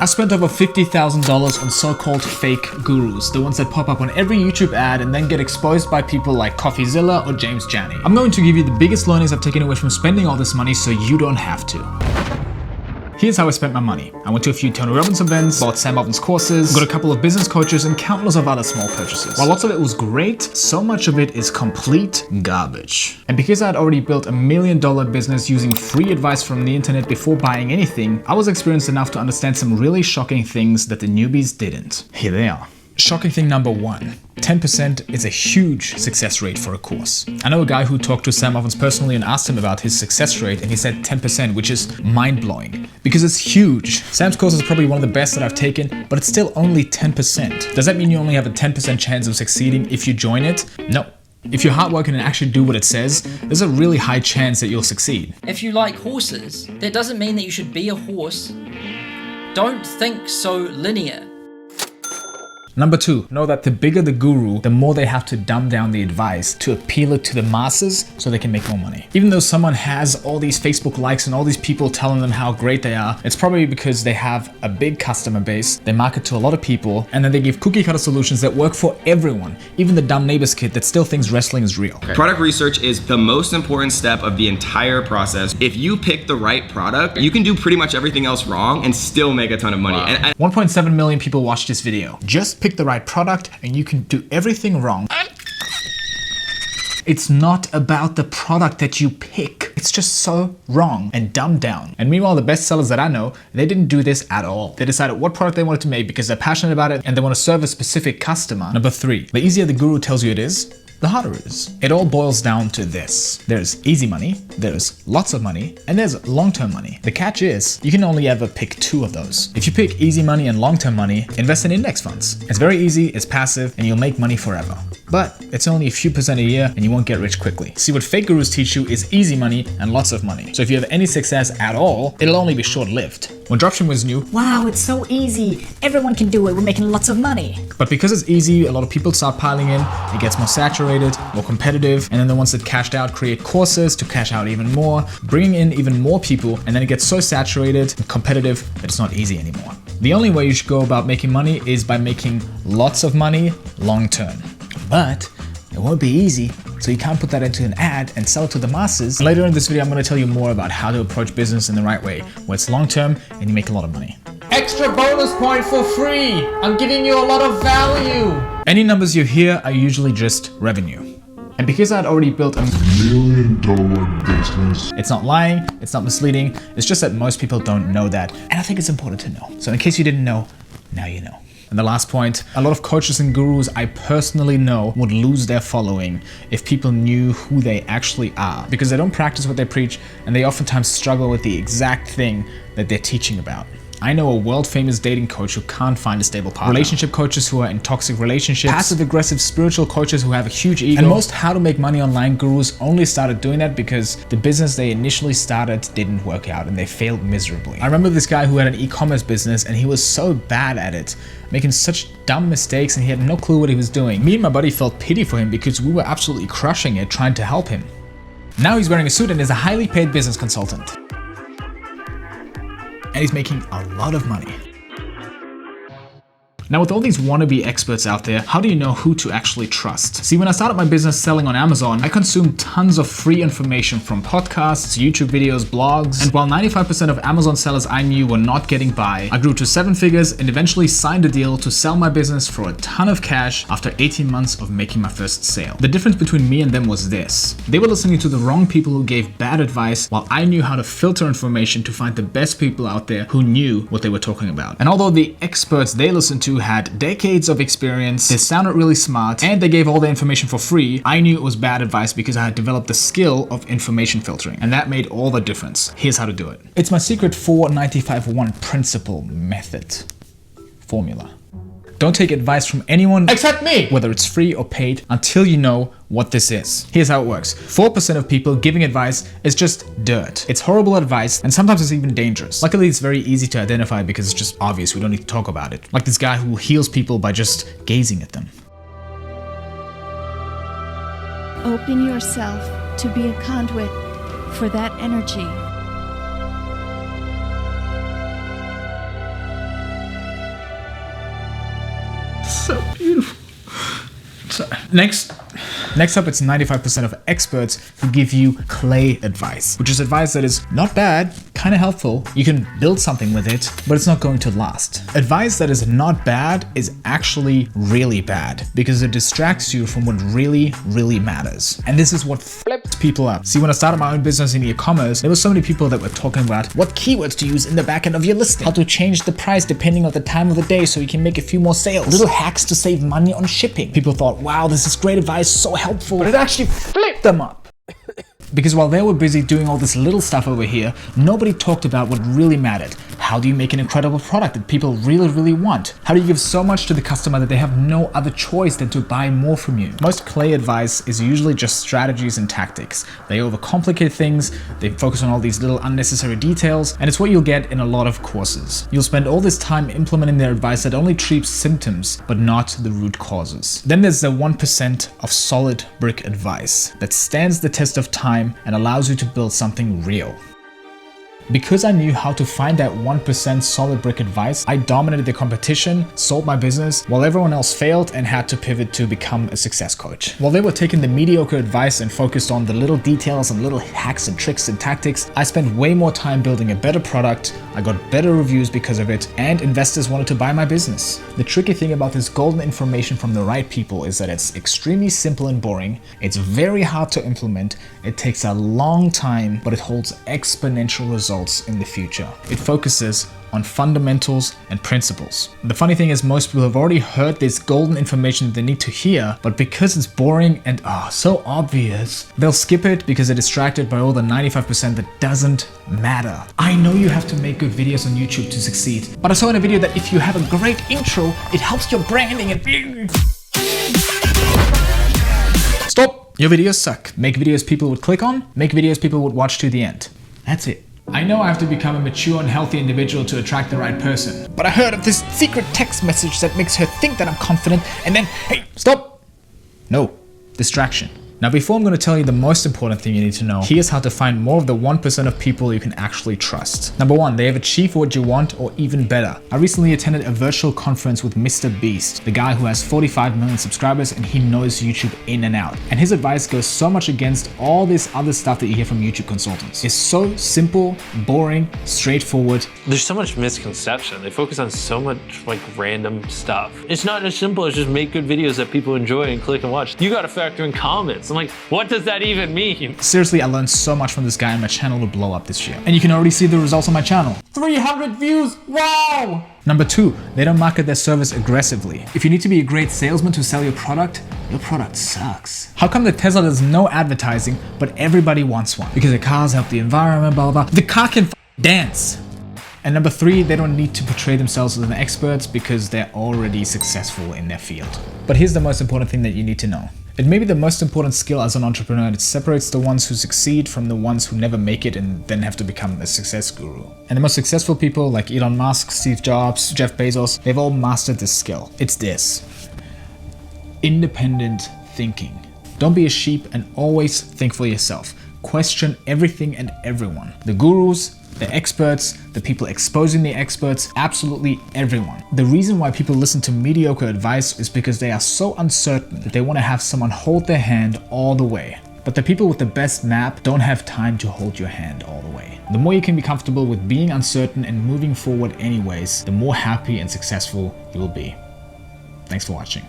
I spent over $50,000 on so-called fake gurus, the ones that pop up on every YouTube ad and then get exposed by people like Coffezilla or Jani. I'm going to give you the biggest learnings I've taken away from spending all this money so you don't have to. Here's how I spent my money. I went to a few Tony Robbins events, bought Sam Alvin's courses, got a couple of business coaches, and countless of other small purchases. While lots of it was great, so much of it is complete garbage. And because I had already built $1 million business using free advice from the internet before buying anything, I was experienced enough to understand some really shocking things that the newbies didn't. Here they are. Shocking thing number 1. 10% is a huge success rate for a course. I know a guy who talked to Sam Alvin's personally and asked him about his success rate, and he said 10%, which is mind-blowing because it's huge. Sam's course is probably one of the best that I've taken, but it's still only 10%. Does that mean you only have a 10% chance of succeeding if you join it? No. If you're hardworking and actually do what it says, there's a really high chance that you'll succeed. If you like horses, that doesn't mean that you should be a horse. Don't think so linear. Number 2, know that the bigger the guru, the more they have to dumb down the advice to appeal it to the masses so they can make more money. Even though someone has all these Facebook likes and all these people telling them how great they are, it's probably because they have a big customer base, they market to a lot of people, and then they give cookie cutter solutions that work for everyone, even the dumb neighbor's kid that still thinks wrestling is real. Product research is the most important step of the entire process. If you pick the right product, you can do pretty much everything else wrong and still make a ton of money. Wow. 1.7 million people watched this video. Just pick the right product and you can do everything wrong. It's not about the product that you pick. It's just so wrong and dumbed down. And meanwhile, the best sellers that I know, they didn't do this at all. They decided what product they wanted to make because they're passionate about it and they want to serve a specific customer. Number 3, the easier the guru tells you it is, the harder it is. It all boils down to this. There's easy money, there's lots of money, and there's long-term money. The catch is, you can only ever pick 2 of those. If you pick easy money and long-term money, invest in index funds. It's very easy, it's passive, and you'll make money forever. But it's only a few % a year and you won't get rich quickly. See, what fake gurus teach you is easy money and lots of money. So if you have any success at all, it'll only be short-lived. When dropshipping was new, wow, it's so easy. Everyone can do it. We're making lots of money. But because it's easy, a lot of people start piling in, it gets more saturated, more competitive, and then the ones that cashed out create courses to cash out even more, bringing in even more people, and then it gets so saturated and competitive that it's not easy anymore. The only way you should go about making money is by making lots of money long-term. But it won't be easy, so you can't put that into an ad and sell it to the masses. And later in this video, I'm going to tell you more about how to approach business in the right way, where it's long-term and you make a lot of money. Extra bonus point for free! I'm giving you a lot of value! Any numbers you hear are usually just revenue. And because I had already built a $1 million business, it's not lying, it's not misleading, it's just that most people don't know that. And I think it's important to know. So in case you didn't know, now you know. And the last point, a lot of coaches and gurus I personally know would lose their following if people knew who they actually are, because they don't practice what they preach and they oftentimes struggle with the exact thing that they're teaching about. I know a world-famous dating coach who can't find a stable partner, relationship coaches who are in toxic relationships, passive-aggressive spiritual coaches who have a huge ego, and most how to make money online gurus only started doing that because the business they initially started didn't work out and they failed miserably. I remember this guy who had an e-commerce business and he was so bad at it, making such dumb mistakes, and he had no clue what he was doing. Me and my buddy felt pity for him because we were absolutely crushing it trying to help him. Now he's wearing a suit and is a highly paid business consultant. And he's making a lot of money. Now with all these wannabe experts out there, how do you know who to actually trust? See, when I started my business selling on Amazon, I consumed tons of free information from podcasts, YouTube videos, blogs, and while 95% of Amazon sellers I knew were not getting by, I grew to 7 figures and eventually signed a deal to sell my business for a ton of cash after 18 months of making my first sale. The difference between me and them was this. They were listening to the wrong people who gave bad advice, while I knew how to filter information to find the best people out there who knew what they were talking about. And although the experts they listened to had decades of experience, they sounded really smart, and they gave all the information for free, I knew it was bad advice because I had developed the skill of information filtering, and that made all the difference. Here's how to do it. It's my secret 4-95-1 principle method formula. Don't take advice from anyone except me, whether it's free or paid, until you know what this is. Here's how it works. 4% of people giving advice is just dirt. It's horrible advice, and sometimes it's even dangerous. Luckily, it's very easy to identify because it's just obvious. We don't need to talk about it. Like this guy who heals people by just gazing at them. Open yourself to be a conduit for that energy. so beautiful. So, next up, it's 95% of experts who give you clay advice, which is advice that is not bad, kind of helpful. You can build something with it, but it's not going to last. Advice that is not bad is actually really bad because it distracts you from what really, really matters. And this is what flips people up. See, when I started my own business in e-commerce, there were so many people that were talking about what keywords to use in the back end of your listing, how to change the price depending on the time of the day so you can make a few more sales, little hacks to save money on shipping. People thought, wow, this is great advice, so helpful, but it actually flipped them up. Because while they were busy doing all this little stuff over here, nobody talked about what really mattered. How do you make an incredible product that people really, really want? How do you give so much to the customer that they have no other choice than to buy more from you? Most clay advice is usually just strategies and tactics. They overcomplicate things, they focus on all these little unnecessary details, and it's what you'll get in a lot of courses. You'll spend all this time implementing their advice that only treats symptoms, but not the root causes. Then there's the 1% of solid brick advice that stands the test of time and allows you to build something real. Because I knew how to find that 1% solid brick advice, I dominated the competition, sold my business, while everyone else failed and had to pivot to become a success coach. While they were taking the mediocre advice and focused on the little details and little hacks and tricks and tactics, I spent way more time building a better product, I got better reviews because of it, and investors wanted to buy my business. The tricky thing about this golden information from the right people is that it's extremely simple and boring, it's very hard to implement, it takes a long time, but it holds exponential results in the future. It focuses on fundamentals and principles. The funny thing is most people have already heard this golden information that they need to hear, but because it's boring and so obvious, they'll skip it because they're distracted by all the 95% that doesn't matter. I know you have to make good videos on YouTube to succeed, but I saw in a video that if you have a great intro, it helps your branding and... Stop! Your videos suck. Make videos people would click on, make videos people would watch to the end. That's it. I know I have to become a mature and healthy individual to attract the right person. But I heard of this secret text message that makes her think that I'm confident and then, hey, stop! No, distraction. Now before I'm going to tell you the most important thing you need to know, here's how to find more of the 1% of people you can actually trust. Number 1, they have achieved what you want or even better. I recently attended a virtual conference with Mr. Beast, the guy who has 45 million subscribers and he knows YouTube in and out. And his advice goes so much against all this other stuff that you hear from YouTube consultants. It's so simple, boring, straightforward. There's so much misconception. They focus on so much like random stuff. It's not as simple as just make good videos that people enjoy and click and watch. You got to factor in comments. I'm like, what does that even mean? Seriously, I learned so much from this guy and my channel will blow up this year. And you can already see the results on my channel. 300 views, wow! Number 2, they don't market their service aggressively. If you need to be a great salesman to sell your product sucks. How come the Tesla does no advertising, but everybody wants one? Because the cars help the environment, blah, blah, blah. The car can dance. And number 3, they don't need to portray themselves as an experts because they're already successful in their field. But here's the most important thing that you need to know. It may be the most important skill as an entrepreneur and it separates the ones who succeed from the ones who never make it and then have to become a success guru. And the most successful people like Elon Musk, Steve Jobs, Jeff Bezos, they've all mastered this skill. It's this: independent thinking. Don't be a sheep and always think for yourself. Question everything and everyone. The gurus, the experts, the people exposing the experts, absolutely everyone. The reason why people listen to mediocre advice is because they are so uncertain that they want to have someone hold their hand all the way. But the people with the best map don't have time to hold your hand all the way. The more you can be comfortable with being uncertain and moving forward anyways, the more happy and successful you will be. Thanks for watching.